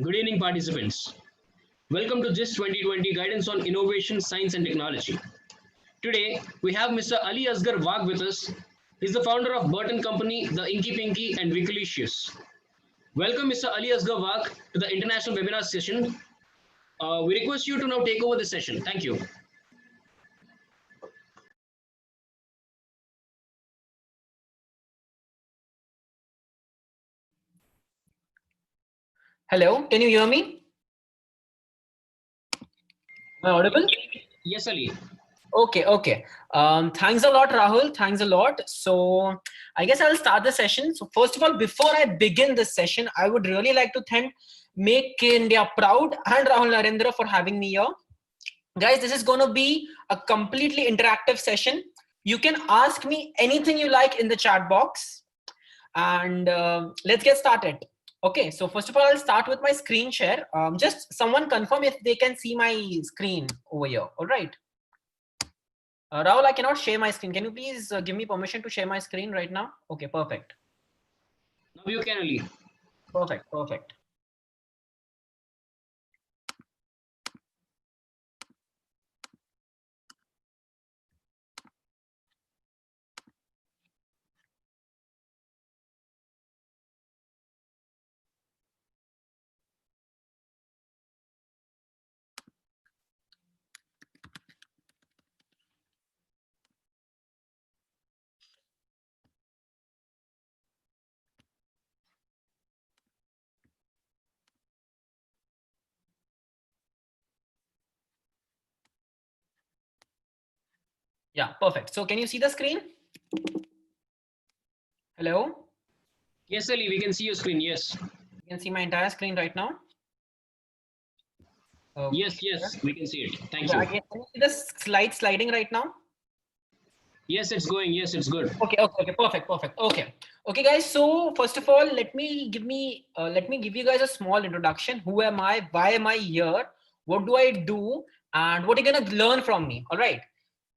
Good evening, participants. Welcome to GIST 2020 Guidance on Innovation, Science and Technology. Today, we have Mr. Ali Asgar Wagh with us. He's the founder of Burton Company, The Inky Pinky and Wicklicious. Welcome, Mr. Ali Asgar Wagh, to the international webinar session. We request you to now take over the session. Thank you. Hello, can you hear me? Am I audible? Yes, Ali. Okay. Thanks a lot, Rahul. Thanks a lot. So I guess I'll start the session. So first of all, before I begin this session, I would really like to thank Make India Proud and Rahul Narendra for having me here. Guys, this is going to be a completely interactive session. You can ask me anything you like in the chat box. And let's get started. Okay, so first of all, I'll start with my screen share. Just someone confirm if they can see my screen over here. All right. Rahul, I cannot share my screen. Can you please give me permission to share my screen right now? Okay, perfect. Now you can, Ali. Perfect. Yeah, perfect. So can you see the screen? Hello? Yes, Ali, we can see your screen. Yes. You can see my entire screen right now? Okay. Yes, we can see it. Thank you. Can you see the slide sliding right now? Yes, it's going. Yes, it's good. Okay, perfect. Okay, guys. So first of all, let me give you guys a small introduction. Who am I? Why am I here? What do I do? And what are you gonna learn from me? All right.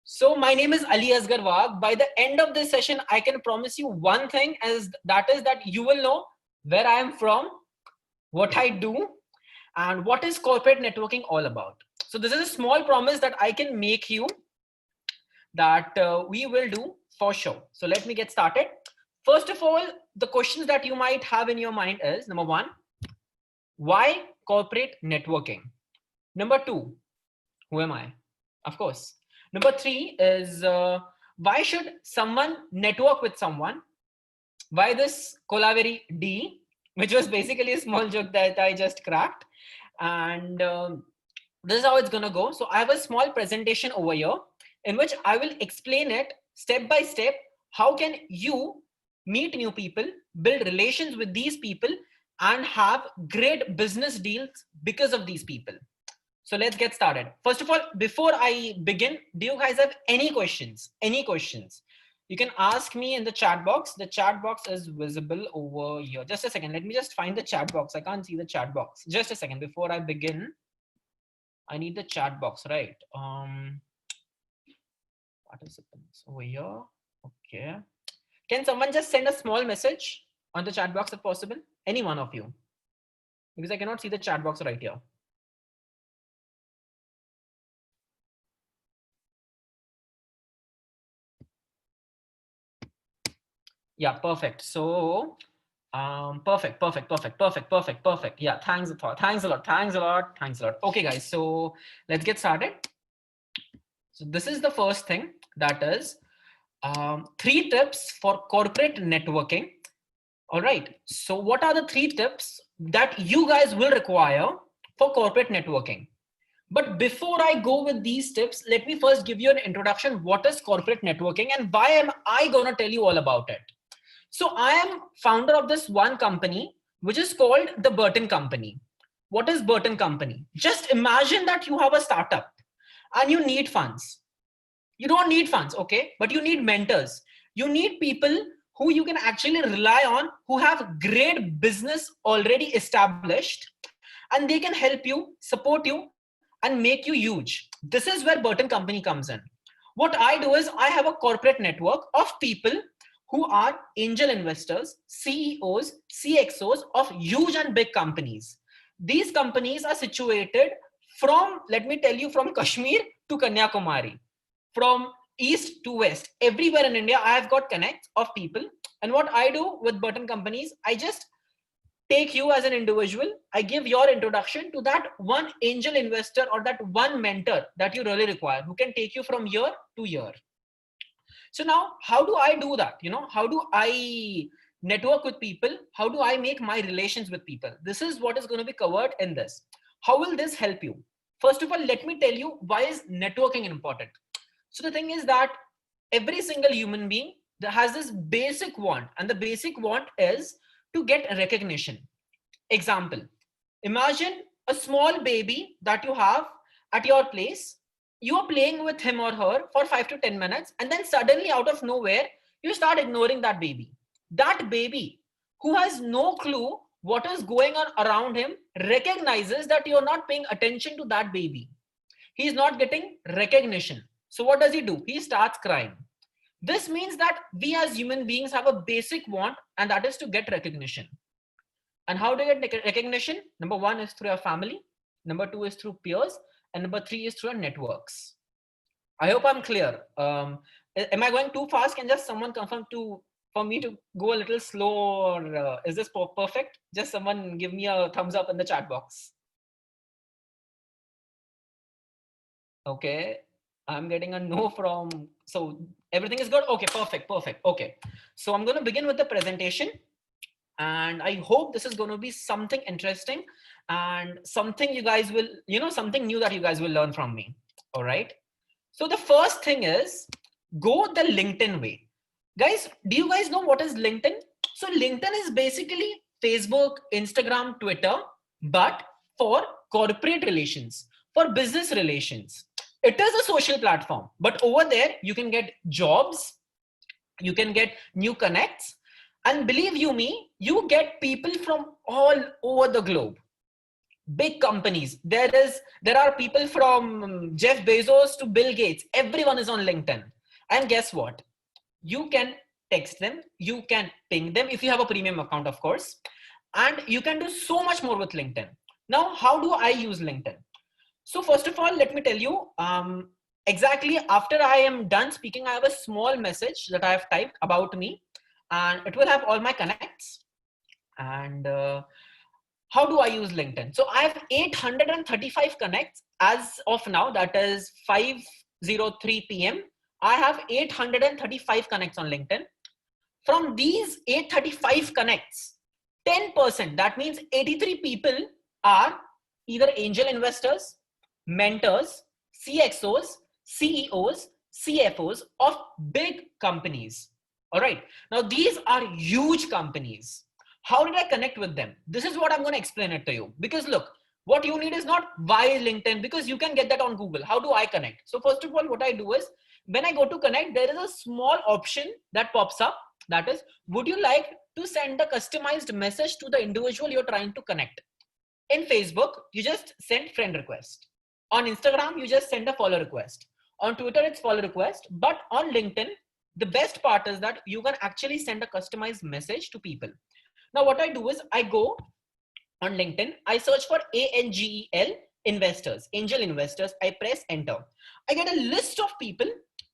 So my name is Ali Asgar Wagh. By the end of this session, I can promise you one thing, as that is that you will know where I am from, what I do, and what is corporate networking all about. So this is a small promise that I can make you that we will do for sure. So let me get started. First of all, the questions that you might have in your mind is, number one, why corporate networking? Number two, who am I? Of course. Number three is, why should someone network with someone? Why this Colaveri D, which was basically a small joke that I just cracked. And this is how it's gonna go. So I have a small presentation over here in which I will explain it step by step. How can you meet new people, build relations with these people, and have great business deals because of these people? So let's get started. First of all, before I begin, do you guys have any questions? You can ask me in the chat box. The chat box is visible over here. Just a second. Let me just find the chat box. I can't see the chat box. Just a second. Before I begin, I need the chat box, right? Participants over here. Okay. Can someone just send a small message on the chat box if possible? Any one of you. Because I cannot see the chat box right here. Yeah, perfect. So perfect. Yeah, thanks a lot. Okay, guys, so let's get started. So this is the first thing, that is 3 tips for corporate networking. All right, so what are the 3 tips that you guys will require for corporate networking? But before I go with these tips, let me first give you an introduction. What is corporate networking and why am I gonna tell you all about it? So I am founder of this one company, which is called the Burton Company. What is Burton Company? Just imagine that you have a startup and you need funds. You don't need funds, okay? But you need mentors. You need people who you can actually rely on, who have great business already established, and they can help you, support you, and make you huge. This is where Burton Company comes in. What I do is I have a corporate network of people who are angel investors, CEOs, CXOs of huge and big companies. These companies are situated from, let me tell you, from Kashmir to Kanyakumari, from east to west, everywhere in India. I have got connects of people. And what I do with Burton companies, I just take you as an individual. I give your introduction to that one angel investor or that one mentor that you really require, who can take you from year to year. So now, how do I do that? How do I network with people? How do I make my relations with people? This is what is going to be covered in this. How will this help you? First of all, let me tell you why is networking important. So the thing is that every single human being that has this basic want, and the basic want is to get recognition. Example, imagine a small baby that you have at your place. You are playing with him or her for 5 to 10 minutes, and then suddenly out of nowhere, you start ignoring that baby. That baby, who has no clue what is going on around him, recognizes that you're not paying attention to that baby. He's not getting recognition. So what does he do? He starts crying. This means that we as human beings have a basic want, and that is to get recognition. And how do you get recognition? Number one is through your family. Number two is through peers. And number three is through your networks. I hope I'm clear. Am I going too fast? Can just someone confirm for me to go a little slow, or is this perfect? Just someone give me a thumbs up in the chat box. Okay, I'm getting a no from, so everything is good. Okay, perfect. Okay, so I'm going to begin with the presentation, and I hope this is going to be something interesting and something you guys will, something new that you guys will learn from me. All right. So the first thing is go the LinkedIn way. Guys, do you guys know what is LinkedIn? So LinkedIn is basically Facebook, Instagram, Twitter, but for corporate relations, for business relations. It is a social platform, but over there you can get jobs, you can get new connects, and believe you me, you get people from all over the globe. Big companies. There are people from Jeff Bezos to Bill Gates. Everyone is on LinkedIn. And guess what? You can text them, you can ping them if you have a premium account, of course, and you can do so much more with LinkedIn. Now, how do I use LinkedIn? So first of all, let me tell you, exactly after I am done speaking, I have a small message that I have typed about me, and it will have all my connects. And how do I use LinkedIn? So I have 835 connects as of now, that is 5:03 p.m. I have 835 connects on LinkedIn. From these 835 connects, 10%, that means 83 people are either angel investors, mentors, CXOs, CEOs, CFOs of big companies. All right. Now, these are huge companies. How did I connect with them? This is what I'm going to explain it to you. Because look, what you need is not why LinkedIn, because you can get that on Google. How do I connect? So first of all, what I do is when I go to connect, there is a small option that pops up. That is, would you like to send a customized message to the individual you're trying to connect? In Facebook, you just send friend request. On Instagram, you just send a follow request. On Twitter, it's follow request. But on LinkedIn, the best part is that you can actually send a customized message to people. Now, what I do is I go on LinkedIn, I search for ANGEL investors, angel investors. I press enter. I get a list of people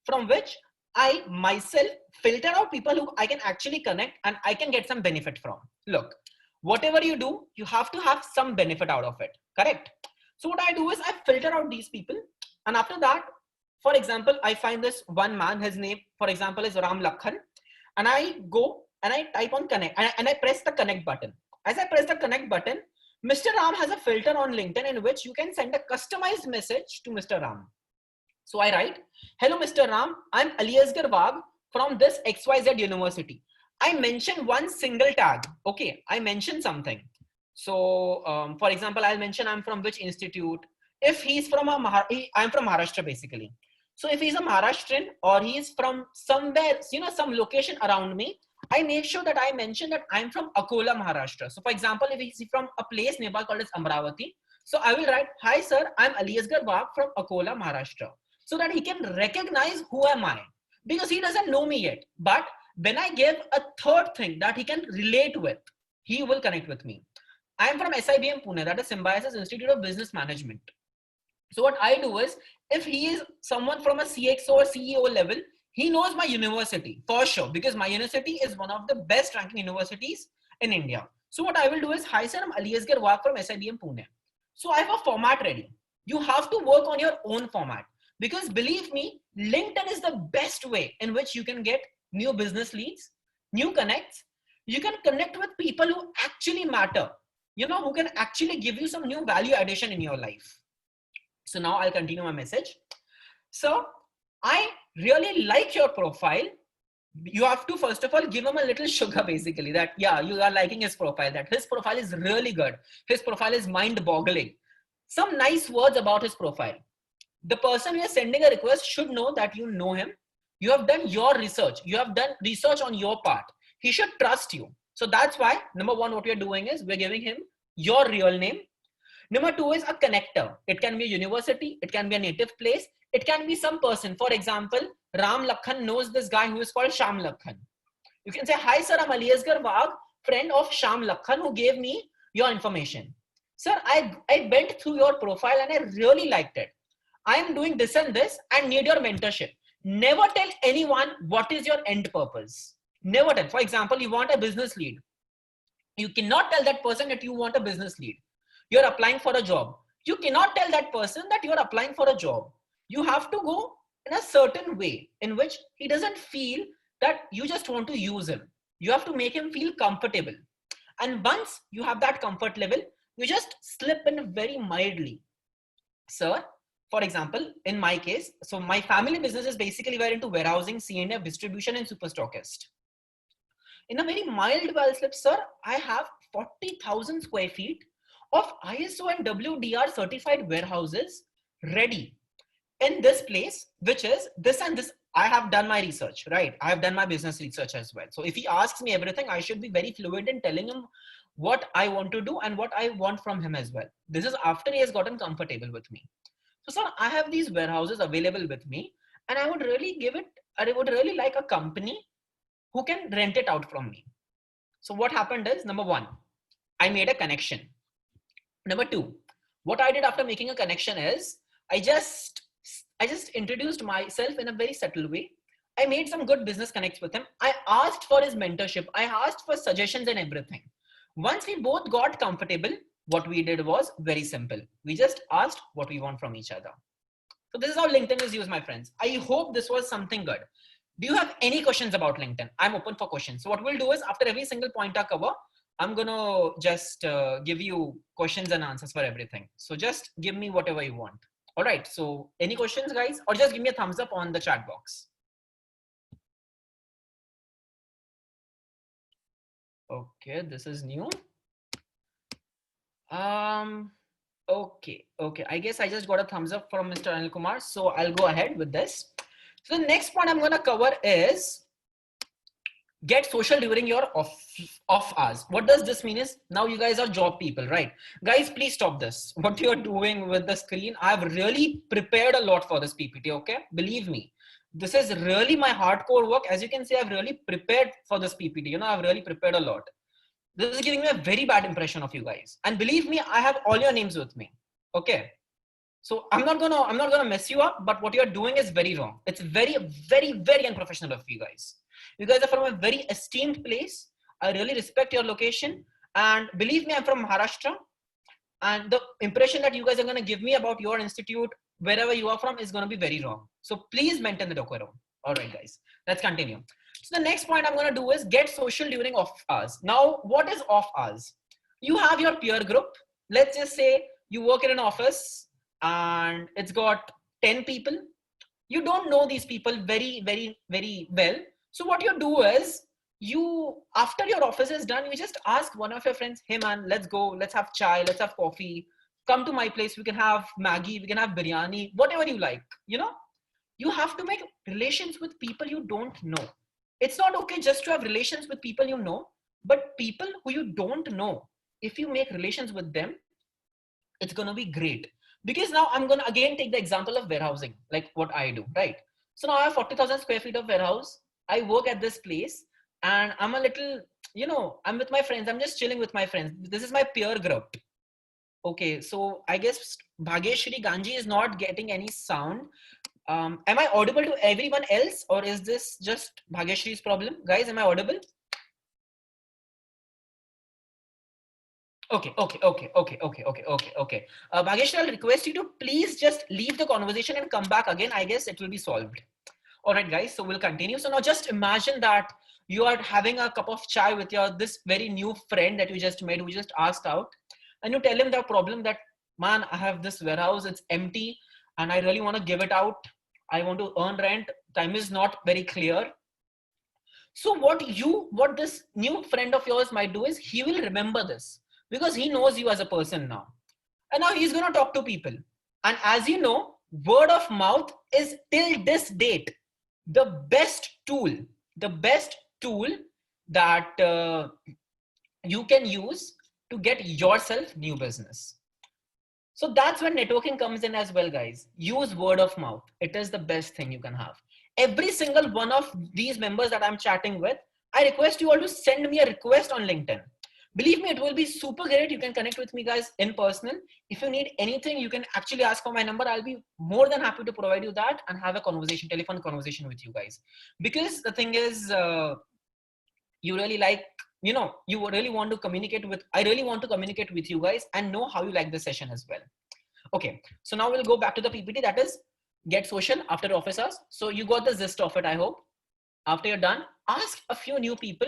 from which I myself filter out people who I can actually connect and I can get some benefit from. Look, whatever you do, you have to have some benefit out of it. Correct? So what I do is I filter out these people. And after that, for example, I find this one man, his name, for example, is Ram Lakhan. And I go and I type on connect and I press the connect button. As I press the connect button, Mr. Ram has a filter on LinkedIn in which you can send a customized message to Mr. Ram. So I write, hello, Mr. Ram, I'm Aliasgar Wagh from this XYZ university. I mention one single tag. Okay, I mention something. So for example, I'll mention I'm from which institute. If he's from I'm from Maharashtra basically. So if he's a Maharashtrian or he is from somewhere, some location around me, I make sure that I mention that I'm from Akola, Maharashtra. So for example, if he's from a place nearby called as Amravati, so I will write, hi sir, I'm Aliasgar Wagh from Akola, Maharashtra. So that he can recognize who am I, because he doesn't know me yet. But when I give a third thing that he can relate with, he will connect with me. I am from SIBM Pune, that is Symbiosis Institute of Business Management. So what I do is, if he is someone from a CXO or CEO level, he knows my university for sure, because my university is one of the best ranking universities in India. So what I will do is, hi sir, I'm Ali Asgar Wag from SIBM Pune. So I have a format ready. You have to work on your own format, because believe me, LinkedIn is the best way in which you can get new business leads, new connects. You can connect with people who actually matter, who can actually give you some new value addition in your life. So now I'll continue my message. So I really like your profile. You have to, first of all, give him a little sugar, basically, that, yeah, you are liking his profile, that his profile is really good. His profile is mind boggling. Some nice words about his profile. The person who is sending a request should know that you know him. You have done your research. You have done research on your part. He should trust you. So that's why, number one, what we're doing is we're giving him your real name. Number two is a connector. It can be a university. It can be a native place. It can be some person. For example, Ram Lakhan knows this guy who is called Sham Lakhan. You can say, hi sir, I'm Ali Asgar Wag, friend of Sham Lakhan, who gave me your information. Sir, I went through your profile and I really liked it. I am doing this and this and need your mentorship. Never tell anyone what is your end purpose. Never tell. For example, you want a business lead. You cannot tell that person that you want a business lead. You're applying for a job. You cannot tell that person that you're applying for a job. You have to go in a certain way in which he doesn't feel that you just want to use him. You have to make him feel comfortable. And once you have that comfort level, you just slip in very mildly. Sir, for example, in my case, so my family business is basically we're into warehousing, C&F, distribution, and super stockist. In a very mild well slip, sir, I have 40,000 square feet of ISO and WDR certified warehouses ready in this place, which is this and this. I have done my research, right? I have done my business research as well. So if he asks me everything, I should be very fluent in telling him what I want to do and what I want from him as well. This is after he has gotten comfortable with me. So sir, I have these warehouses available with me, and I would really like a company who can rent it out from me. So what happened is, number one, I made a connection. Number two, what I did after making a connection is I just introduced myself in a very subtle way. I made some good business connects with him. I asked for his mentorship. I asked for suggestions and everything. Once we both got comfortable, what we did was very simple. We just asked what we want from each other. So this is how LinkedIn is used, my friends. I hope this was something good. Do you have any questions about LinkedIn? I'm open for questions. So what we'll do is, after every single point I cover, I'm going to just give you questions and answers for everything. So just give me whatever you want. All right. So any questions, guys? Or just give me a thumbs up on the chat box. Okay, this is new. Okay. I guess I just got a thumbs up from Mr. Anil Kumar. So I'll go ahead with this. So the next point I'm going to cover is get social during your off hours. What does this mean is, now you guys are job people, right? Guys, please stop this. What you're doing with the screen, I've really prepared a lot for this PPT, okay? Believe me, this is really my hardcore work. As you can see, I've really prepared for this PPT. I've really prepared a lot. This is giving me a very bad impression of you guys. And believe me, I have all your names with me, okay? So I'm not gonna mess you up, but what you're doing is very wrong. It's very, very, very unprofessional of you guys. You guys are from a very esteemed place. I really respect your location. And believe me, I'm from Maharashtra. And the impression that you guys are gonna give me about your institute, wherever you are from, is gonna be very wrong. So please maintain the decorum. All right, guys, let's continue. So the next point I'm gonna do is get social during off hours. Now, what is off hours? You have your peer group. Let's just say you work in an office and it's got 10 people. You don't know these people very, very, very well. So what you do is, after your office is done, you just ask one of your friends, hey man, let's go, let's have chai, let's have coffee, come to my place, we can have Maggie, we can have biryani, whatever you like. You have to make relations with people you don't know. It's not okay just to have relations with people you know, but people who you don't know, if you make relations with them, it's going to be great. Because now I'm going to again take the example of warehousing, like what I do, right? So now I have 40,000 square feet of warehouse. I work at this place and I'm a little you know, I'm with my friends. I'm just chilling with my friends. This is my peer group. Okay, so I guess Bhageshri Ganji is not getting any sound. Am I audible to everyone else, or is this just Bhageshri's problem? Guys, am I audible? Okay. Bhageshri, I'll request you to please just leave the conversation and come back again. I guess it will be solved. All right, guys, so we'll continue. So now just imagine that you are having a cup of chai with your this very new friend that you just made, who just asked out, and you tell him the problem that, man, I have this warehouse, it's empty, and I really want to give it out. I want to earn rent. Time is not very clear. So what this new friend of yours might do is he will remember this because he knows you as a person now. And now he's going to talk to people. And as you know, word of mouth is till this date the best tool that you can use to get yourself new business. So that's when networking comes in as well, guys. Use word of mouth. It is the best thing you can have. Every single one of these members that I'm chatting with, I request you all to send me a request on LinkedIn. Believe me, it will be super great. You can connect with me, guys, in person. If you need anything, you can actually ask for my number. I'll be more than happy to provide you that and have a conversation, telephone conversation with you guys. Because the thing is, you really like, you know, you really want to communicate with, I really want to communicate with you guys and know how you like the session as well. Okay, so now we'll go back to the PPT, that is get social after office hours. So you got the gist of it, I hope. After you're done, ask a few new people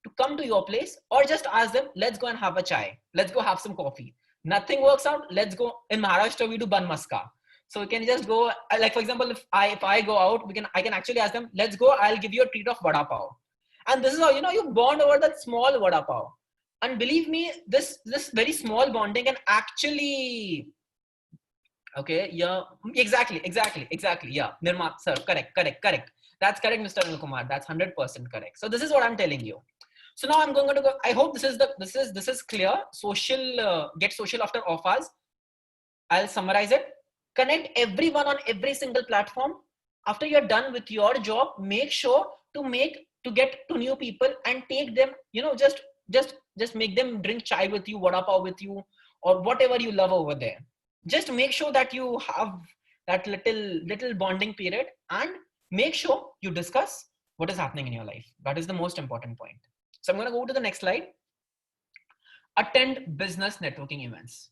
to come to your place, or just ask them, let's go and have a chai. Let's go have some coffee. Nothing works out, let's go. In Maharashtra, we do ban maska. So we can just go, like for example, if I go out, I can actually ask them, let's go, I'll give you a treat of vada pav. And this is how, you know, you bond over that small vada pav. And believe me, this very small bonding can actually, okay, yeah, exactly. Yeah, Nirma, sir, correct. That's correct, Mr. Anil Kumar. That's 100% correct. So this is what I'm telling you. So now I'm going to go. I hope this is clear. Social, get social after off hours. I'll summarize it. Connect everyone on every single platform. After you're done with your job, make sure to get to new people and take them, you know, just make them drink chai with you, vada pav with you, or whatever you love over there. Just make sure that you have that little bonding period, and make sure you discuss what is happening in your life. That is the most important point. So I'm going to go to the next slide. Attend business networking events.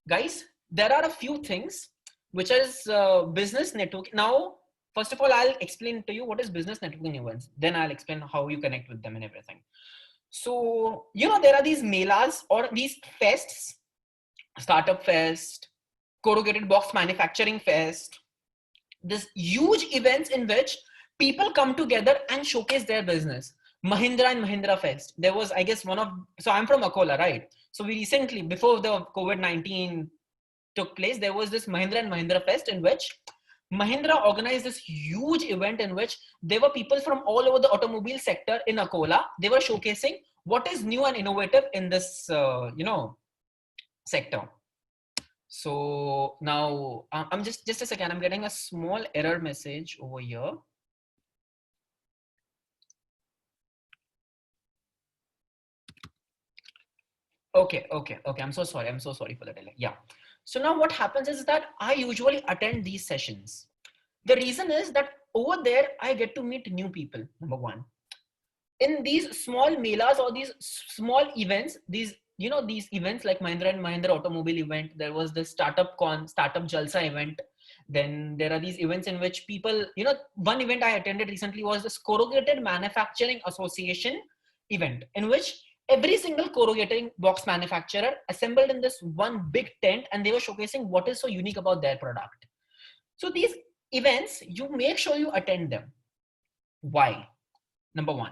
Guys, there are a few things which is business networking. Now, first of all, I'll explain to you what is business networking events. Then I'll explain how you connect with them and everything. So, you know, there are these melas or these fests, startup fest, corrugated box manufacturing fest, this huge events in which people come together and showcase their business. Mahindra and Mahindra Fest. There was, I guess, so I'm from Akola, right? So we recently, before the COVID-19 took place, there was this Mahindra and Mahindra Fest in which Mahindra organized this huge event in which there were people from all over the automobile sector in Akola. They were showcasing what is new and innovative in this, sector. So now I'm just a second. I'm getting a small error message over here. Okay. I'm so sorry for the delay. Yeah. So now what happens is that I usually attend these sessions. The reason is that over there, I get to meet new people, number one. In these small melas or these small events, these events like Mahindra and Mahindra Automobile event, there was the Startup Jalsa event. Then there are these events in which people, one event I attended recently was the Corrugated Manufacturing Association event, in which every single corrugating box manufacturer assembled in this one big tent, and they were showcasing what is so unique about their product. So these events, you make sure you attend them. Why? Number one,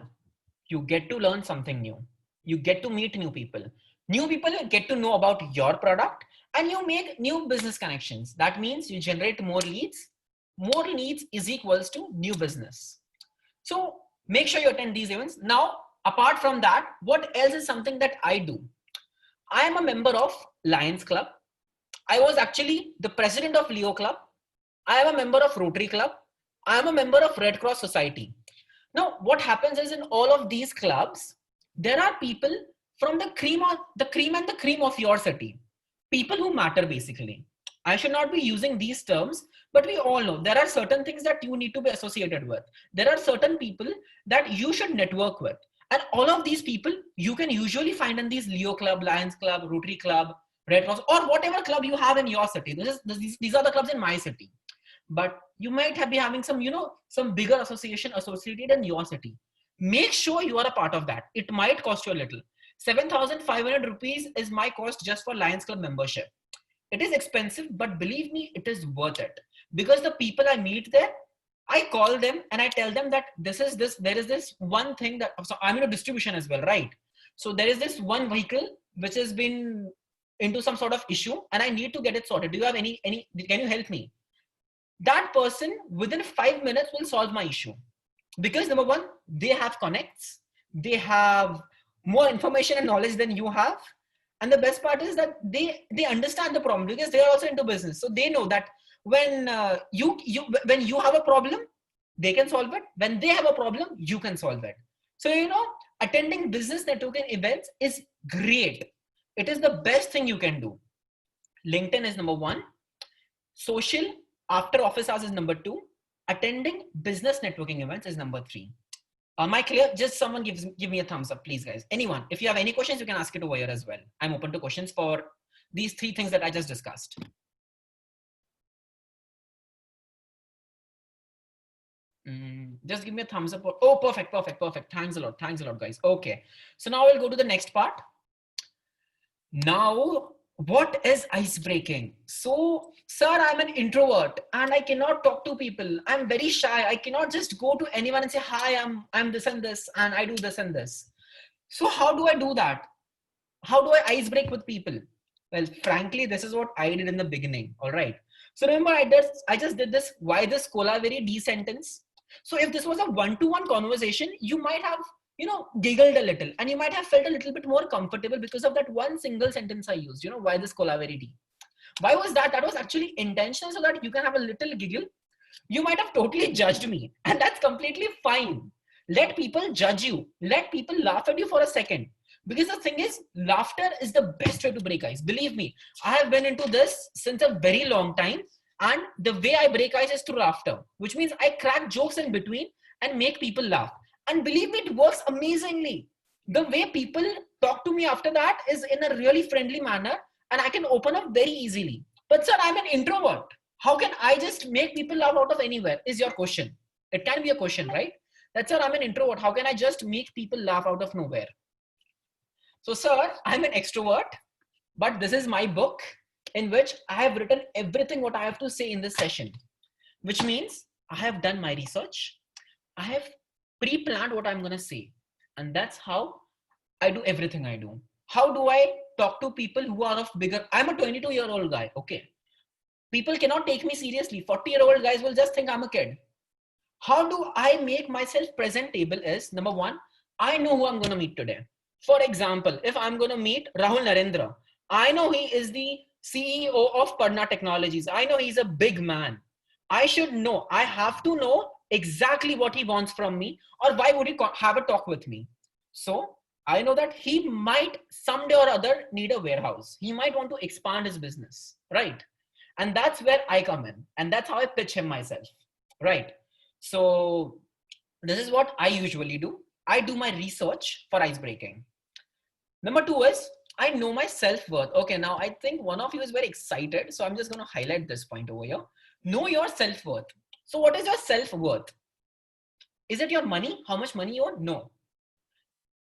you get to learn something new. You get to meet new people. New people get to know about your product, and you make new business connections. That means you generate more leads. More leads is equals to new business. So make sure you attend these events. Now, apart from that, what else is something that I do? I am a member of Lions Club. I was actually the president of Leo Club. I am a member of Rotary Club. I am a member of Red Cross Society. Now, what happens is in all of these clubs, There are people from the cream and the cream of your city. People who matter basically. I should not be using these terms, but we all know there are certain things that you need to be associated with. There are certain people that you should network with. And all of these people you can usually find in these Leo Club, Lions Club, Rotary Club, Red Cross, or whatever club you have in your city. These are the clubs in my city. But you might be having some, some bigger association associated in your city. Make sure you are a part of that. It might cost you a little. 7,500 rupees is my cost just for Lions Club membership. It is expensive, but believe me, it is worth it. Because the people I meet there, I call them and I tell them that there is this one thing that, so I'm into distribution as well, right? So there is this one vehicle which has been into some sort of issue and I need to get it sorted. Do you have any, can you help me? That person within 5 minutes will solve my issue. Because number one, they have connects, they have more information and knowledge than you have. And the best part is that they understand the problem because they are also into business. So they know that when when you have a problem, they can solve it. When they have a problem, you can solve it. So, attending business networking events is great. It is the best thing you can do. LinkedIn is number one. Social after office hours is number two. Attending business networking events is number three. Am I clear? Just someone give me a thumbs up, please, guys. Anyone, if you have any questions, you can ask it over here as well. I'm open to questions for these three things that I just discussed. Just give me a thumbs up. Oh, perfect. Thanks a lot, guys. Okay, so now we'll go to the next part. Now, what is ice breaking? So, sir, I'm an introvert and I cannot talk to people. I'm very shy. I cannot just go to anyone and say, hi, I'm this and this, and I do this and this. So how do I do that? How do I ice break with people? Well, frankly, this is what I did in the beginning. All right. So remember, I just did this, why this Colaveri D sentence? So if this was a one-to-one conversation, you might have, giggled a little and you might have felt a little bit more comfortable because of that one single sentence I used, why this Colaveri D? Why was that? That was actually intentional so that you can have a little giggle. You might have totally judged me and that's completely fine. Let people judge you. Let people laugh at you for a second. Because the thing is, laughter is the best way to break ice. Believe me, I have been into this since a very long time. And the way I break ice is through laughter, which means I crack jokes in between and make people laugh. And believe me, it works amazingly. The way people talk to me after that is in a really friendly manner and I can open up very easily. But sir, I'm an introvert. How can I just make people laugh out of anywhere is your question. It can be a question, right? That's sir, I'm an introvert. How can I just make people laugh out of nowhere? So sir, I'm an extrovert, but this is my book in which I have written everything what I have to say in this session, which means I have done my research. I have pre-planned what I'm going to say. And that's how I do everything I do. How do I talk to people who are of bigger? I'm a 22-year-old guy. Okay. People cannot take me seriously. 40-year-old guys will just think I'm a kid. How do I make myself presentable is, number one, I know who I'm going to meet today. For example, if I'm going to meet Rahul Narendra, I know he is the CEO of Padna Technologies. I know he's a big man. I should know, I have to know exactly what he wants from me or why would he have a talk with me. So I know that he might someday or other need a warehouse. He might want to expand his business, right? And that's where I come in. And that's how I pitch him myself, right? So this is what I usually do. I do my research for ice breaking. Number two is I know my self-worth. Okay, now I think one of you is very excited. So I'm just going to highlight this point over here. Know your self-worth. So what is your self-worth? Is it your money? How much money you earn? No.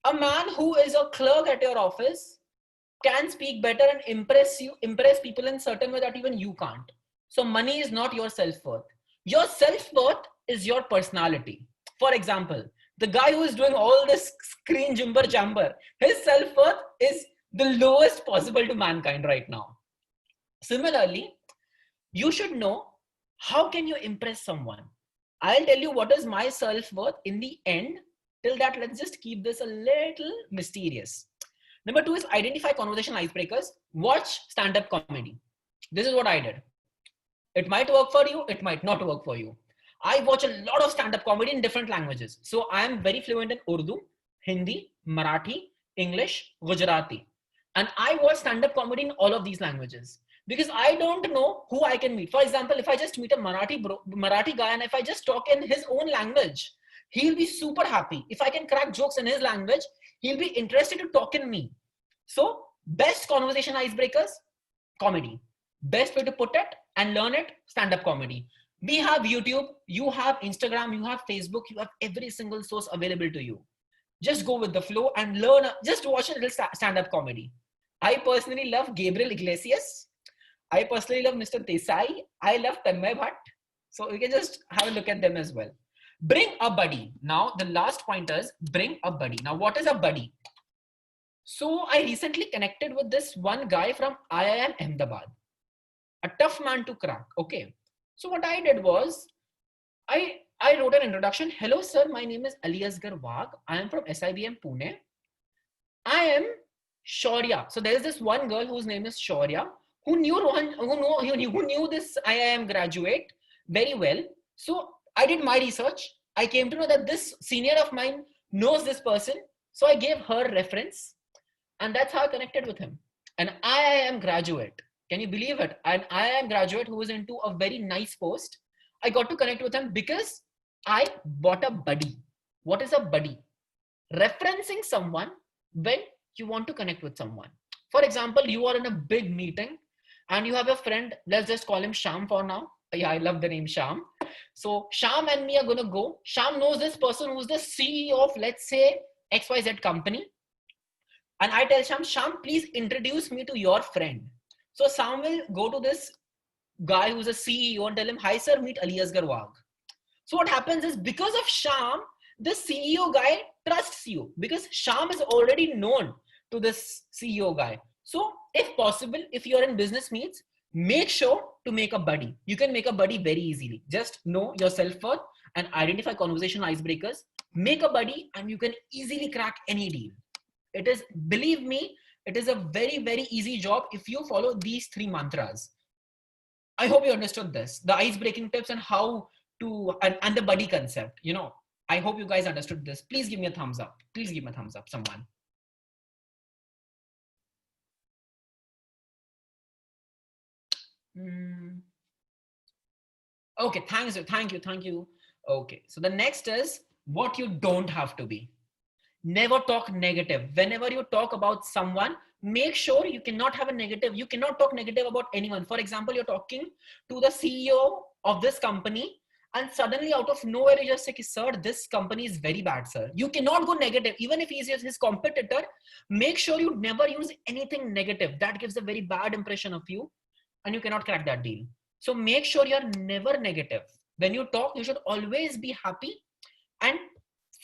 A man who is a clerk at your office can speak better and impress people in certain way that even you can't. So money is not your self-worth. Your self-worth is your personality. For example, the guy who is doing all this screen jumper jamber, his self-worth is the lowest possible to mankind right now. Similarly, you should know how can you impress someone. I'll tell you what is my self-worth in the end. Till that, let's just keep this a little mysterious. Number two is identify conversational icebreakers. Watch stand-up comedy. This is what I did. It might work for you. It might not work for you. I watch a lot of stand-up comedy in different languages. So I am very fluent in Urdu, Hindi, Marathi, English, Gujarati. And I watch stand-up comedy in all of these languages because I don't know who I can meet. For example, if I just meet a Marathi guy and if I just talk in his own language, he'll be super happy. If I can crack jokes in his language, he'll be interested to talk in me. So best conversation icebreakers, comedy. Best way to put it and learn it, stand-up comedy. We have YouTube, you have Instagram, you have Facebook, you have every single source available to you. Just go with the flow and learn, just watch a little stand-up comedy. I personally love Gabriel Iglesias. I personally love Mr. Desai. I love Tanmay Bhatt. So you can just have a look at them as well. Bring a buddy. Now, the last point is bring a buddy. Now, what is a buddy? So I recently connected with this one guy from IIM Ahmedabad. A tough man to crack. Okay. So what I did was, I wrote an introduction. Hello, sir. My name is Ali Asgar Wagh. I am from SIBM Pune. I am Shaurya. So there is this one girl whose name is Shaurya, who knew Rohan, who knew this IIM graduate very well. So I did my research. I came to know that this senior of mine knows this person. So I gave her reference, and that's how I connected with him. An IIM graduate. Can you believe it? An IIM graduate who was into a very nice post. I got to connect with him because I bought a buddy. What is a buddy? Referencing someone when you want to connect with someone. For example, you are in a big meeting and you have a friend. Let's just call him Sham for now. Yeah, I love the name Sham. So Sham and me are going to go. Sham knows this person who's the CEO of, let's say, XYZ company. And I tell Sham, Sham, please introduce me to your friend. So Sham will go to this guy who's a CEO and tell him, hi sir, meet Ali Asgar Wagh. So what happens is, because of Sham, the CEO guy trusts you because Sham is already known to this CEO guy. So if possible, if you're in business meets, make sure to make a buddy. You can make a buddy very easily. Just know your self-worth and identify conversation icebreakers. Make a buddy and you can easily crack any deal. It is, believe me, it is a very, very easy job if you follow these 3 mantras. I hope you understood this, the ice-breaking tips and how to, and the buddy concept, you know. I hope you guys understood this. Please give me a thumbs up. Please give me a thumbs up, someone. Okay, thank you. Okay, so the next is what you don't have to be. Never talk negative. Whenever you talk about someone, make sure you cannot have a negative. You cannot talk negative about anyone. For example, you're talking to the CEO of this company and suddenly out of nowhere you just say, sir, this company is very bad, sir. You cannot go negative. Even if he's his competitor, make sure you never use anything negative. That gives a very bad impression of you and you cannot crack that deal. So make sure you're never negative. When you talk, you should always be happy and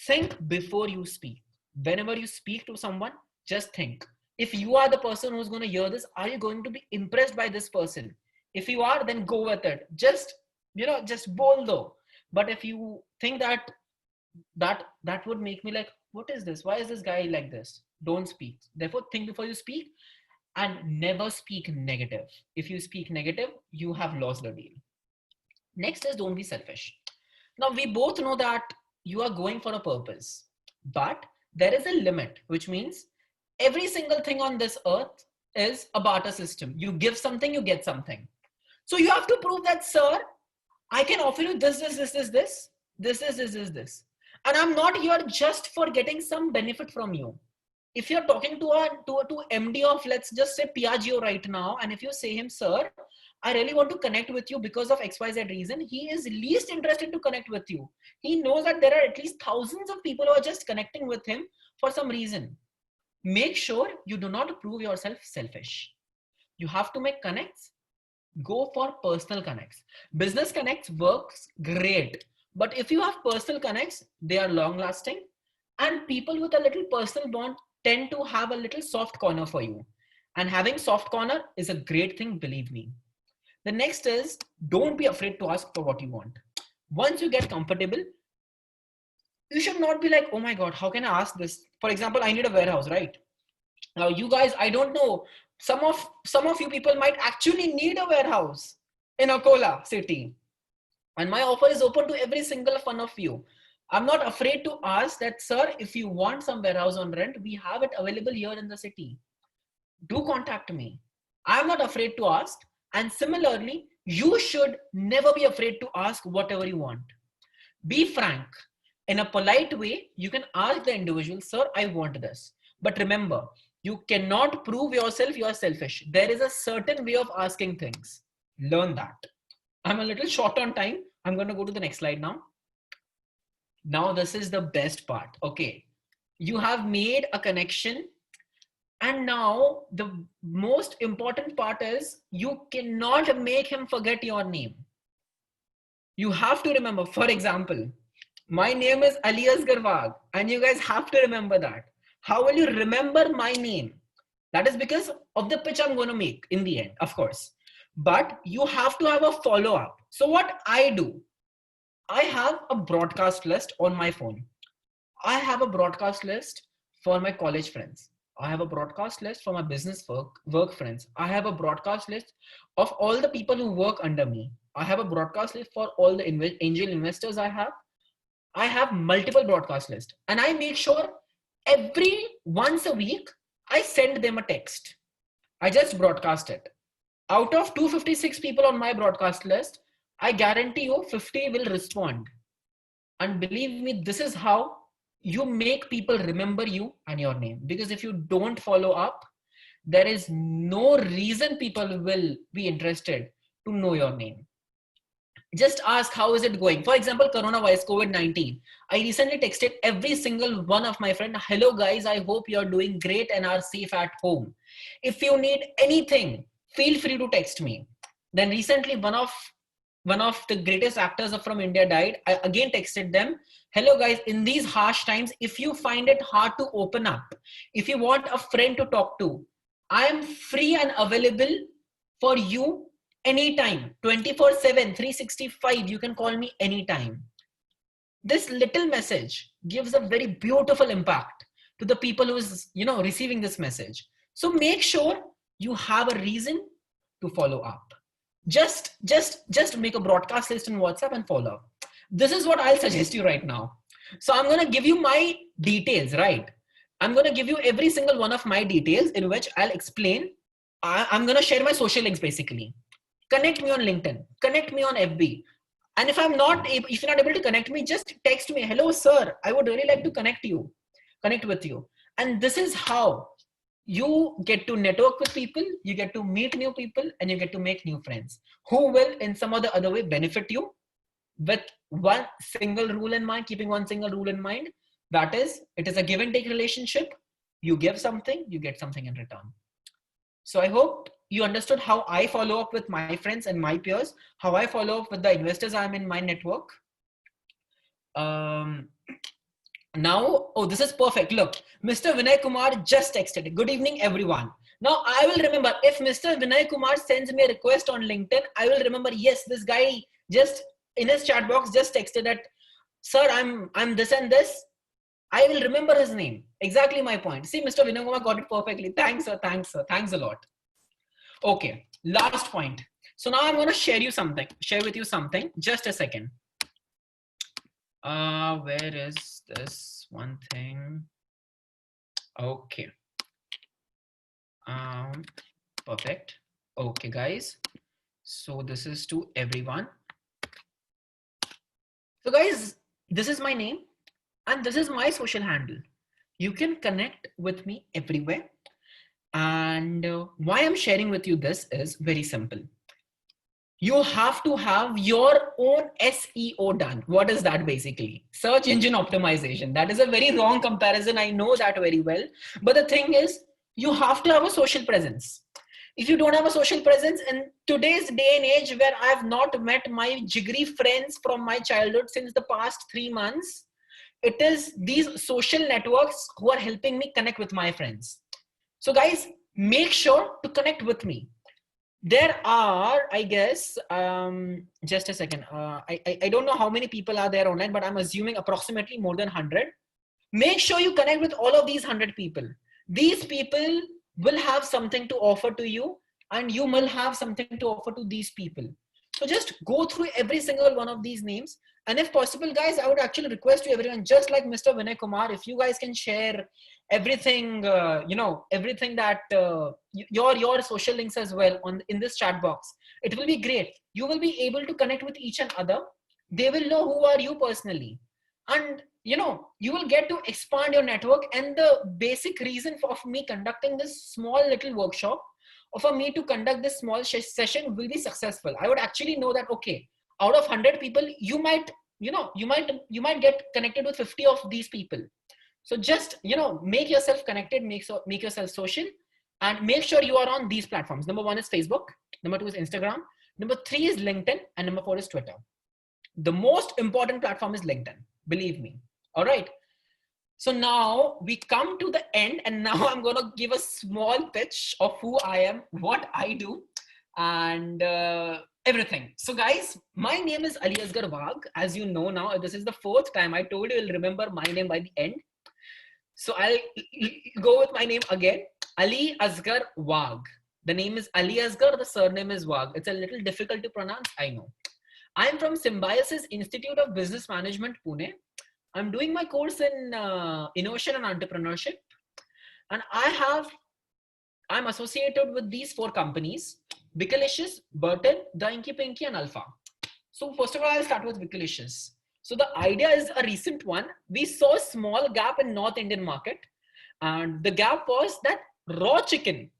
think before you speak. Whenever you speak to someone, just think. If you are the person who's going to hear this, are you going to be impressed by this person? If you are, then go with it. Just, you know, just bold though. But if you think that would make me like, what is this? Why is this guy like this? Don't speak. Therefore, think before you speak and never speak negative. If you speak negative, you have lost the deal. Next is don't be selfish. Now, we both know that you are going for a purpose, but there is a limit, which means every single thing on this earth is a barter system. You give something, you get something. So you have to prove that, sir, I can offer you this. And I'm not here just for getting some benefit from you. If you're talking to MD of, let's just say, Piaggio right now, and if you say him, sir, I really want to connect with you because of XYZ reason, he is least interested to connect with you. He knows that there are at least thousands of people who are just connecting with him for some reason. Make sure you do not prove yourself selfish. You have to make connects. Go for personal connects. Business connects works great. But if you have personal connects, they are long lasting. And people with a little personal bond tend to have a little soft corner for you. And having soft corner is a great thing, believe me. The next is, don't be afraid to ask for what you want. Once you get comfortable, you should not be like, oh my God, how can I ask this? For example, I need a warehouse, right? Now you guys, I don't know, some of you people might actually need a warehouse in Akola city. And my offer is open to every single one of you. I'm not afraid to ask that, sir, if you want some warehouse on rent, we have it available here in the city. Do contact me. I'm not afraid to ask. And similarly, you should never be afraid to ask whatever you want. Be frank. In a polite way, you can ask the individual, sir, I want this. But remember, you cannot prove yourself you are selfish. There is a certain way of asking things. Learn that. I'm a little short on time. I'm going to go to the next slide now. Now, this is the best part. Okay. You have made a connection. And now the most important part is you cannot make him forget your name. You have to remember, for example, my name is Ali Asgar Wagh, and you guys have to remember that. How will you remember my name? That is because of the pitch I'm going to make in the end, of course. But you have to have a follow-up. So what I do, I have a broadcast list on my phone. I have a broadcast list for my college friends. I have a broadcast list for my business work friends. I have a broadcast list of all the people who work under me. I have a broadcast list for all the angel investors I have. I have multiple broadcast lists, and I make sure every once a week, I send them a text. I just broadcast it. Out of 256 people on my broadcast list, I guarantee you 50 will respond. And believe me, this is how you make people remember you and your name. Because if you don't follow up, there is no reason people will be interested to know your name. Just ask, how is it going? For example, coronavirus, COVID-19. I recently texted every single one of my friends, hello guys, I hope you're doing great and are safe at home. If you need anything, feel free to text me. Then recently, one of the greatest actors from India died. I again texted them, hello guys, in these harsh times, if you find it hard to open up, if you want a friend to talk to, I am free and available for you anytime, 24/7, 365, you can call me anytime. This little message gives a very beautiful impact to the people who is, receiving this message. So make sure you have a reason to follow up. Just make a broadcast list in WhatsApp and follow up. This is what I'll suggest you right now. So I'm going to give you my details, right? I'm going to give you every single one of my details in which I'll explain. I'm going to share my social links basically. Connect me on LinkedIn, connect me on FB. And if you're not able to connect me, just text me, hello, sir, I would really like to connect with you. And this is how you get to network with people, you get to meet new people, and you get to make new friends who will in some other way benefit you with one single rule in mind, keeping one single rule in mind. That is, it is a give and take relationship. You give something, you get something in return. So I hope you understood how I follow up with my friends and my peers, how I follow up with the investors I'm in my network. Now, oh, this is perfect. Look, Mr. Vinay Kumar just texted. Good evening, everyone. Now, I will remember if Mr. Vinay Kumar sends me a request on LinkedIn, I will remember, yes, this guy just in his chat box just texted that, sir, I'm this and this. I will remember his name. Exactly my point. See, Mr. Vinay Kumar got it perfectly. Thanks, sir. Thanks, sir. Thanks a lot. Okay, last point. So now I'm going to share with you something. Just a second. Where is this one thing? Okay. Perfect. Okay, guys. So this is to everyone. So guys, this is my name and this is my social handle. You can connect with me everywhere. And why I'm sharing with you this is very simple. You have to have your own SEO done. What is that basically? Search engine optimization. That is a very wrong comparison. I know that very well. But the thing is, you have to have a social presence. If you don't have a social presence in today's day and age where I have not met my jiggery friends from my childhood since the past 3 months, it is these social networks who are helping me connect with my friends. So guys, make sure to connect with me. There are, I guess, just a second. I don't know how many people are there online, but I'm assuming approximately more than 100. Make sure you connect with all of these 100 people. These people will have something to offer to you and you will have something to offer to these people. So just go through every single one of these names. And if possible, guys, I would actually request you everyone, just like Mr. Vinay Kumar, if you guys can share everything, everything that your social links as well on in this chat box, it will be great. You will be able to connect with each and other. They will know who are you personally, and you will get to expand your network. And the basic reason of me conducting this small little workshop, or for me to conduct this small session, will be successful. I would actually know that, okay, out of 100 people, you might you might get connected with 50 of these people. So just make yourself connected, make yourself social, and make sure you are on these platforms. Number one is Facebook, number two is Instagram, number three is LinkedIn, and number four is Twitter. The most important platform is LinkedIn, believe me. All right. So now we come to the end, and now I'm going to give a small pitch of who I am, what I do, and everything. So guys, my name is Ali Asgar Wagh. As you know now, this is the fourth time. I told you, you'll remember my name by the end. So I'll go with my name again, Ali Asgar Wagh. The name is Ali Asgar, the surname is Wagh. It's a little difficult to pronounce, I know. I'm from Symbiosis Institute of Business Management, Pune. I'm doing my course in innovation and entrepreneurship. And I'm associated with these four companies: Wikilicious, Burton, The Inky Pinky, and Alpha. So first of all, I'll start with Wikilicious. So the idea is a recent one. We saw a small gap in North Indian market. And the gap was that raw chicken,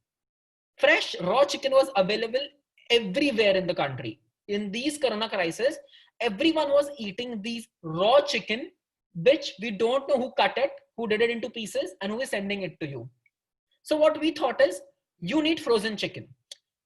fresh raw chicken was available everywhere in the country. In these corona crisis, everyone was eating these raw chicken, which we don't know who cut it, who did it into pieces, and who is sending it to you. So what we thought is, you need frozen chicken,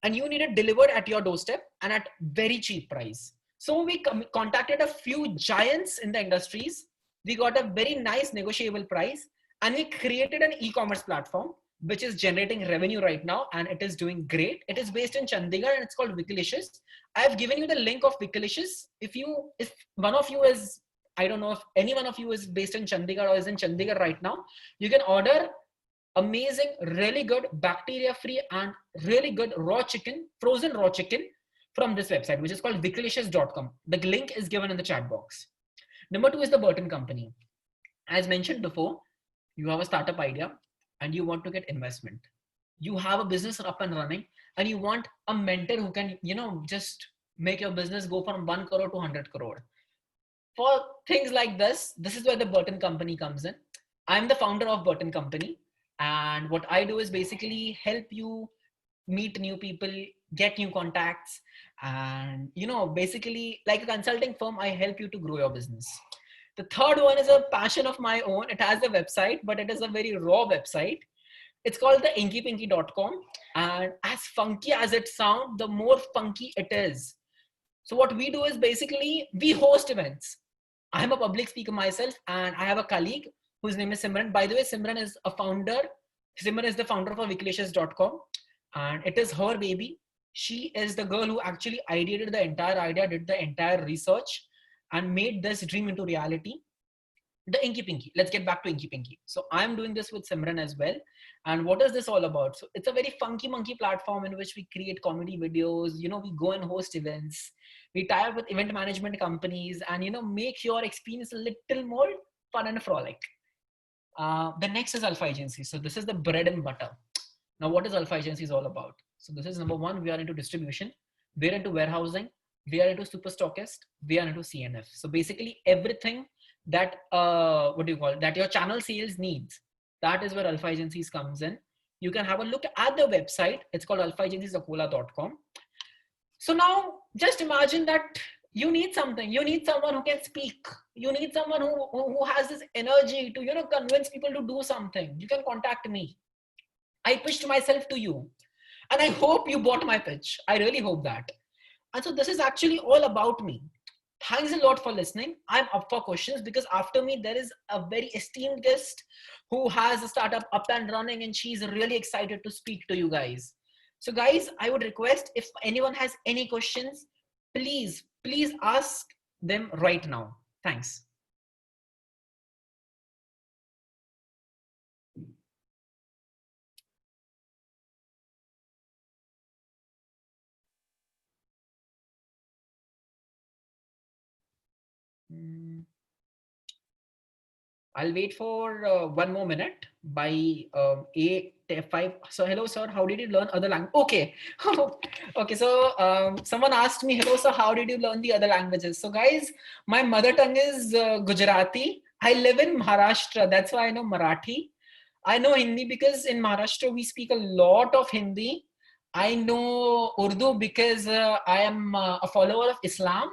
and you need it delivered at your doorstep and at very cheap price. So we contacted a few giants in the industries. We got a very nice negotiable price, and we created an e-commerce platform which is generating revenue right now, and it is doing great. It is based in Chandigarh, and it's called Wikilicious. I have given you the link of Wikilicious. If one of you is, I don't know if any one of you is based in Chandigarh or is in Chandigarh right now, you can order amazing, really good, bacteria-free and really good raw chicken, frozen raw chicken from this website, which is called wikilicious.com. The link is given in the chat box. Number two is the Burton Company. As mentioned before, you have a startup idea and you want to get investment. You have a business up and running, and you want a mentor who can, just make your business go from 1 crore to 100 crore. For things like this is where the Burton Company comes in. I'm the founder of Burton Company. And what I do is basically help you meet new people, get new contacts, and basically like a consulting firm, I help you to grow your business. The third one is a passion of my own. It has a website, but it is a very raw website. It's called the inkypinky.com. And as funky as it sounds, the more funky it is. So what we do is basically we host events. I'm a public speaker myself, and I have a colleague whose name is Simran. By the way, Simran is a founder. Simran is the founder of wikilicious.com, and it is her baby. She is the girl who actually ideated the entire idea, did the entire research, and made this dream into reality. The Inky Pinky. Let's get back to Inky Pinky. So I'm doing this with Simran as well. And what is this all about? So it's a very funky monkey platform in which we create comedy videos. We go and host events. We tie up with event management companies, and make your experience a little more fun and frolic. The next is Alpha Agency. So this is the bread and butter. Now, what is Alpha Agencies all about? So this is number one, we are into distribution, we are into warehousing, we are into super stockist, we are into CNF. So basically everything that, that your channel sales needs, that is where Alpha Agencies comes in. You can have a look at the website. It's called alphaagencies.com. So now just imagine that you need something. You need someone who can speak. You need someone who has this energy to, convince people to do something. You can contact me. I pitched myself to you, and I hope you bought my pitch. I really hope that. And so this is actually all about me. Thanks a lot for listening. I'm up for questions, because after me, there is a very esteemed guest who has a startup up and running, and she's really excited to speak to you guys. So guys, I would request, if anyone has any questions, please ask them right now. Thanks. Mm, I'll wait for one more minute by 5. So hello sir, how did you learn other language? Okay. Okay, so someone asked me, hello sir, how did you learn the other languages? So guys, my mother tongue is Gujarati. I live in Maharashtra, that's why I know Marathi. I know Hindi because in Maharashtra we speak a lot of Hindi. I know Urdu because I am a follower of Islam.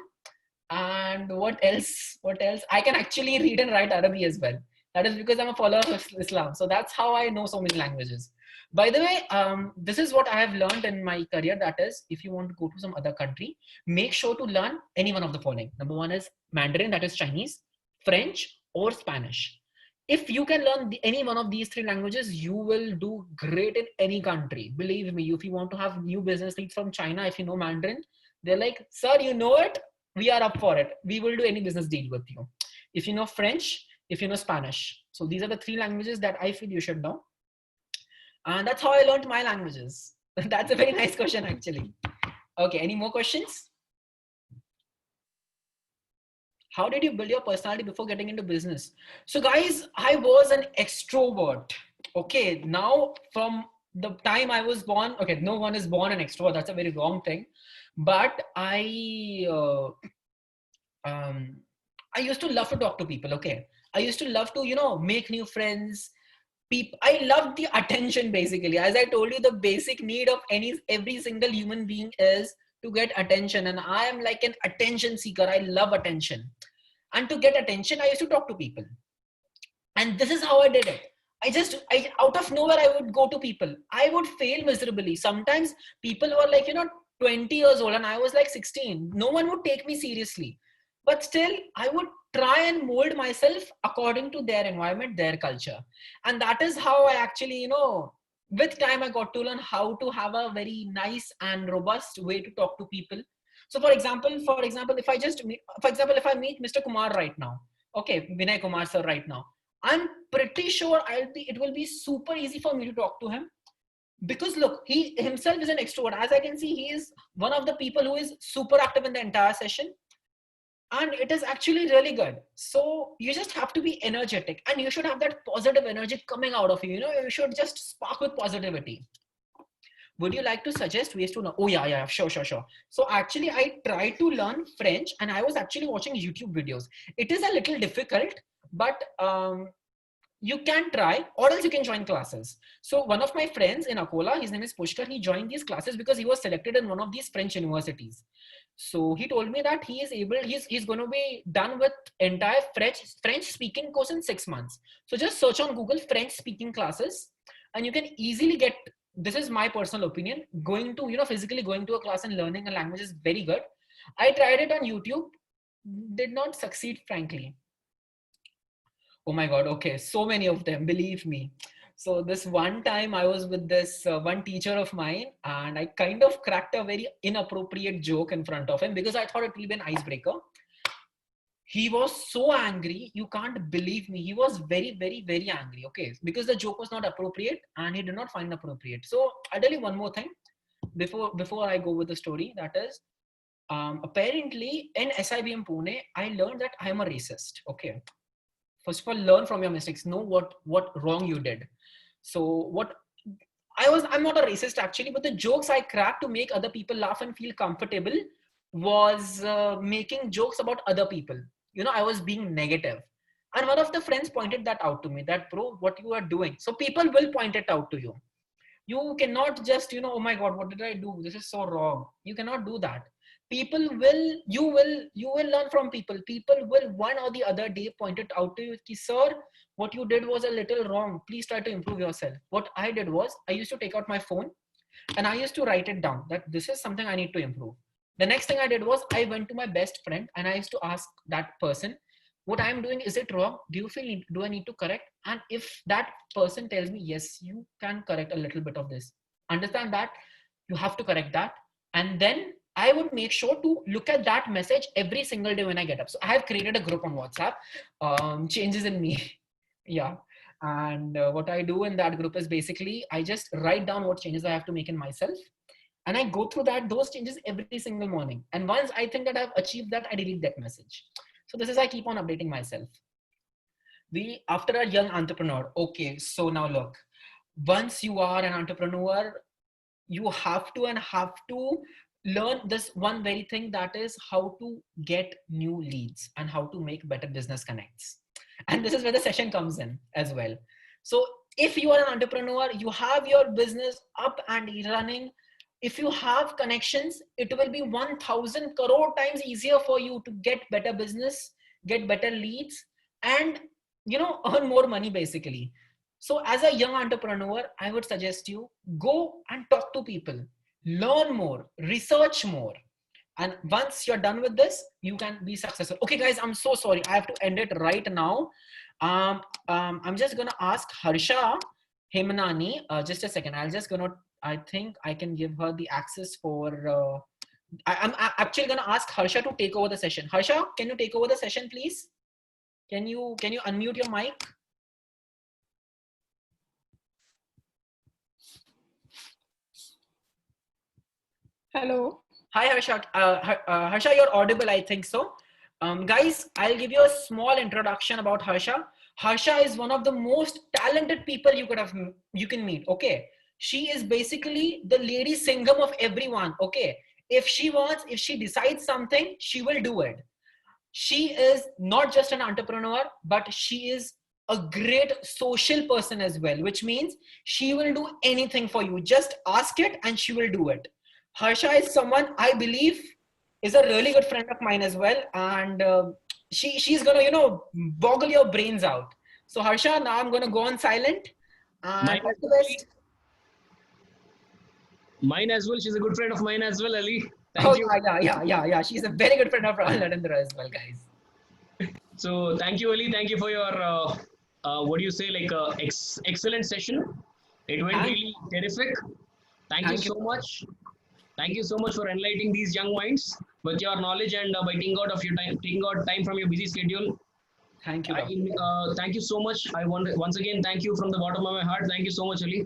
And what else? What else? I can actually read and write Arabic as well. That is because I'm a follower of Islam. So that's how I know so many languages. By the way, this is what I have learned in my career. That is, if you want to go to some other country, make sure to learn any one of the following. Number one is Mandarin, that is Chinese, French, or Spanish. If you can learn any one of these three languages, you will do great in any country. Believe me, if you want to have new business leads from China, if you know Mandarin, they're like, sir, you know it? We are up for it. We will do any business deal with you. If you know French, if you know Spanish. So these are the three languages that I feel you should know. And that's how I learned my languages. That's a very nice question, actually. Okay, any more questions? How did you build your personality before getting into business? So guys, I was an extrovert. Okay, now from the time I was born, okay, no one is born an extrovert. That's a very wrong thing. But I used to love to talk to people. Okay, I used to love to, make new friends. People, I love the attention. Basically, as I told you, the basic need of every single human being is to get attention, and I am like an attention seeker. I love attention, and to get attention, I used to talk to people, and this is how I did it. I out of nowhere, I would go to people. I would fail miserably. Sometimes people were like, 20 years old, and I was like 16. No one would take me seriously, but still, I would try and mold myself according to their environment, their culture, and that is how I actually, with time, I got to learn how to have a very nice and robust way to talk to people. So, for example, if I just, for example, if I meet Mr. Kumar right now, okay, Vinay Kumar sir right now, I'm pretty sure it will be super easy for me to talk to him, because look, he himself is an extrovert. As I can see, he is one of the people who is super active in the entire session, and it is actually really good. So you just have to be energetic, and you should have that positive energy coming out of you. You should just spark with positivity. Would you like to suggest ways to know? Oh yeah, sure. So actually, I tried to learn French, and I was actually watching YouTube videos. It is a little difficult, but you can try, or else you can join classes. So one of my friends in Akola, his name is Pushkar, he joined these classes because he was selected in one of these French universities. So he told me that he's going to be done with entire French speaking course in 6 months. So just search on Google French speaking classes, and you can easily get, this is my personal opinion, going to, physically going to a class and learning a language is very good. I tried it on YouTube, did not succeed, frankly. Oh my God. Okay. So many of them, believe me. So this one time I was with this one teacher of mine, and I kind of cracked a very inappropriate joke in front of him because I thought it will be an icebreaker. He was so angry. You can't believe me. He was very, very, very angry. Okay. Because the joke was not appropriate and he did not find appropriate. So I'll tell you one more thing before I go with the story. That is, apparently in SIBM Pune, I learned that I'm a racist. Okay. First of all, learn from your mistakes. Know what wrong you did. So I'm not a racist actually, but the jokes I cracked to make other people laugh and feel comfortable was making jokes about other people. I was being negative. And one of the friends pointed that out to me, that bro, what you are doing. So people will point it out to you. You cannot just, oh my God, what did I do? This is so wrong. You cannot do that. You will learn from people. People will one or the other day point it out to you. Sir, what you did was a little wrong. Please try to improve yourself. What I did was I used to take out my phone and I used to write it down that this is something I need to improve. The next thing I did was I went to my best friend and I used to ask that person, what I'm doing, is it wrong? Do I need to correct? And if that person tells me, yes, you can correct a little bit of this, understand that you have to correct that. And then I would make sure to look at that message every single day when I get up. So I have created a group on WhatsApp, changes in me. Yeah. And what I do in that group is basically, I just write down what changes I have to make in myself. And I go through those changes every single morning. And once I think that I've achieved that, I delete that message. So this is, I keep on updating myself. After a young entrepreneur, okay, so now look, once you are an entrepreneur, you have to learn this one very thing, that is how to get new leads and how to make better business connects. And this is where the session comes in as well. So if you are an entrepreneur, you have your business up and running, if you have connections, it will be 1000 crore times easier for you to get better business, get better leads, and earn more money basically. So as a young entrepreneur, I would suggest you go and talk to people, learn more, research more. And once you're done with this, you can be successful. Okay, guys, I'm so sorry. I have to end it right now. I'm just going to ask Harsha Hemanani. Just a second. I think I can give her the access for, I'm actually going to ask Harsha to take over the session. Harsha, can you take over the session, please? Can you unmute your mic? Hello. Hi, Harsha. Harsha, you're audible, I think so. Guys, I'll give you a small introduction about Harsha. Harsha is one of the most talented people you can meet. Okay, she is basically the lady Singham of everyone. Okay, if she decides something, she will do it. She is not just an entrepreneur, but she is a great social person as well, which means she will do anything for you. Just ask it and she will do it. Harsha is someone I believe is a really good friend of mine as well. And she's going to, boggle your brains out. So Harsha, now I'm going to go on silent. And all the best. Mine as well. She's a good friend of mine as well, Ali. Thank you. Yeah. She's a very good friend of Narendra as well, guys. So thank you, Ali. Thank you for your, what do you say, like excellent session. It went really terrific. Thank you so much. Thank you so much for enlightening these young minds with your knowledge and by taking out time from your busy schedule. Thank you. Thank you so much. I want once again thank you from the bottom of my heart. Thank you so much, Ali.